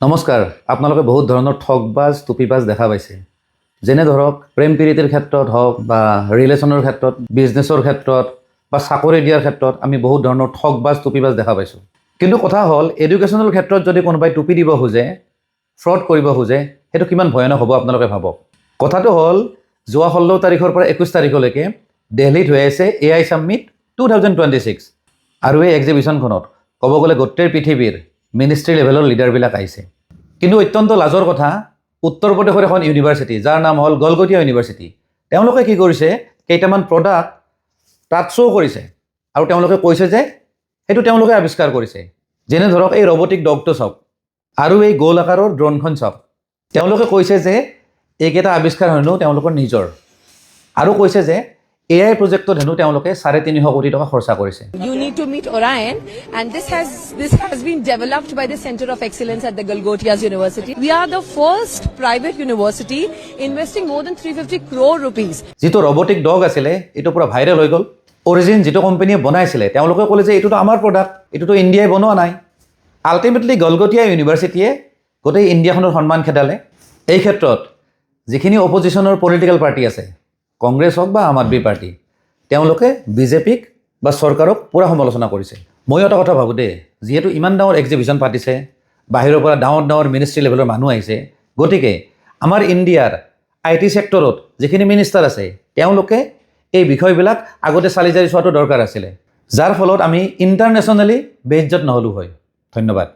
নমস্কাৰ আপোনালোকে বহুত ধৰণৰ ঠগবাজ টুপিবাজ দেখা পাইছে যেনে ধৰক প্ৰেম প্ৰীতিৰ ক্ষেত্ৰত হওক বা ৰিলেশ্যনৰ ক্ষেত্ৰত বিজনেছৰ ক্ষেত্ৰত বা চাকৰি দিয়াৰ ক্ষেত্ৰত আমি বহুত ধৰণৰ ঠগবাজ টুপিবাজ দেখা পাইছোঁ কিন্তু কথা হ'ল এডুকেশ্যনৰ ক্ষেত্ৰত যদি কোনোবাই টুপি দিব খোজে ফ্ৰড কৰিব খোজে সেইটো কিমান ভয়ানক হ'ব আপোনালোকে ভাবক কথাটো হ'ল যোৱা 16 তাৰিখৰ পৰা 21 তাৰিখলৈকে দিল্লীত হৈ আছে AI Summit 2026 আৰু এই এক্সিবিশ্যনখনত ক'ব গ'লে গোটেই পৃথিৱীৰ মিনিষ্ট্ৰী লেভেলৰ লিডাৰবিলাক আহিছে কিন্তু অত্যন্ত লাজৰ কথা উত্তৰ প্ৰদেশৰ এখন ইউনিভাৰ্চিটি যাৰ নাম হ'ল গলগটিয়া ইউনিভাৰ্চিটি তেওঁলোকে কি কৰিছে কেইটামান প্ৰডাক্ট তাত শ্ব' কৰিছে আৰু তেওঁলোকে কৈছে যে সেইটো তেওঁলোকে আৱিষ্কাৰ কৰিছে যেনে ধৰক এই ৰবটিক ডগটো চাওক আৰু এই গোল আকাৰৰ ড্ৰোনখন চাওক তেওঁলোকে কৈছে যে এইকেইটা আৱিষ্কাৰ হেনো তেওঁলোকৰ নিজৰ আৰু কৈছে যে AI প্ৰজেক্টত হেনো তেওঁলোকে 350 কোটি টকা খৰচা কৰিছে You need to meet Orion, and this has been developed by the Center of Excellence at the Galgotias University. We are the first private university investing more than 350 crore rupees. যেটো robotic dog আছিলে এটো পুৰা viral হৈ গ'ল origin যেটো কোম্পানীয়ে বনাইছিলে তেওঁলোকে ক'লে যে এটোটো আমাৰ প্ৰডাক্ট এটোটো ইণ্ডিয়াই বনোৱা নাই আল্টিমেটলি গলগটিয়া ইউনিভাৰ্চিটিয়ে গোটেই ইণ্ডিয়াখনৰ সন্মান খেদালে এই ক্ষেত্ৰত যিখিনি অপজিশ্যনৰ পলিটিকেল পাৰ্টি আছে কংগ্ৰেছ হওক বা আম আদমি পাৰ্টি তেওঁলোকে বিজেপিক বা চৰকাৰক পুৰা সমালোচনা কৰিছে মই এটা কথা ভাবোঁ দেই যিহেতু ইমান ডাঙৰ এক্সিবিশ্যন পাতিছে বাহিৰৰ পৰা ডাঙৰ মিনিষ্ট্ৰী লেভেলৰ মানুহ আহিছে গতিকে আমাৰ ইণ্ডিয়াৰ IT ছেক্টৰত যিখিনি মিনিষ্টাৰ আছে তেওঁলোকে এই বিষয়বিলাক আগতে চালি জাৰি চোৱাটো দৰকাৰ আছিলে যাৰ ফলত আমি ইণ্টাৰনেশ্যনেলি বেইজ্জত নহ'লো হয় ধন্যবাদ